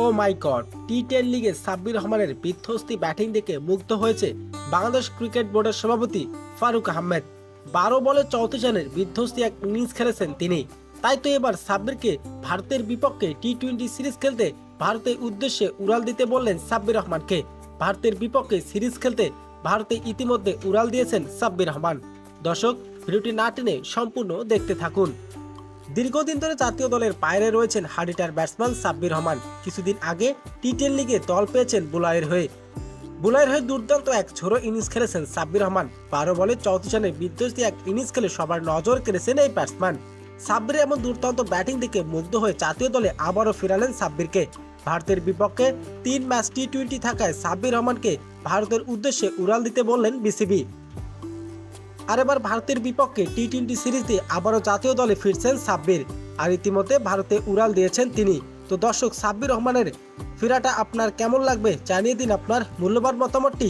ও মাই god, টি10 লিগে সাব্বির রহমানের বিধ্বস্তি batting দেখে মুগ্ধ হয়েছে বাংলাদেশ ক্রিকেট বোর্ডের সভাপতি ফারুক আহমেদ। 12 বলে 34 রানের বিধ্বস্তি এক ইনিংস খেলেছেন তিনি। তাই তো এবার সাব্বিরকে ভারতের বিপক্ষে টি20 সিরিজ খেলতে ভারতের উদ্দেশ্যে উড়াল দিতে বললেন সাব্বির রহমানকে। ভারতের বিপক্ষে সিরিজ খেলতে ভারতে ইতিমধ্যে উড়াল দিয়েছেন সাব্বির রহমান। দর্শক, ভিডিওটি না টেনে সম্পূর্ণ দেখতে থাকুন। দীর্ঘদিন ধরে জাতীয় দলের বাইরে রয়েছেন হার্ডিটার ব্যাটসম্যান সাব্বির রহমান। কিছুদিন আগে টি10 লিগে দল পেয়েছেন বুলাইয়ের হয়ে দুর্দান্ত এক ঝোড়ো ইনিংস খেলেছেন সাব্বির রহমান। 12 বলে 34 রানের বিধ্বস্তি এক ইনিংস খেলে সবার নজর কেড়েছেন এই ব্যাটসম্যান। সাব্বির এমন দুর্দান্ত ব্যাটিং দেখে মুগ্ধ হয়ে জাতীয় দলে আবারও ফেরালেন সাব্বিরকে। ভারতের বিপক্ষে 3 ম্যাচ টি20 থাকায় সাব্বির রহমানকে ভারতের উদ্দেশ্যে উড়াল দিতে বললেন বিসিবি। আর এবার ভারতের বিপক্ষে টি20 সিরিজ দিয়ে আবারও জাতীয় দলে ফিরছেন সাব্বির। আর ইতিমধ্যে ভারতে উড়াল দিয়েছেন তিনি। তো দর্শক, সাব্বির রহমানের ফেরাটা আপনার কেমন লাগবে জানিয়ে দিন আপনার মূল্যবান মতামতটি।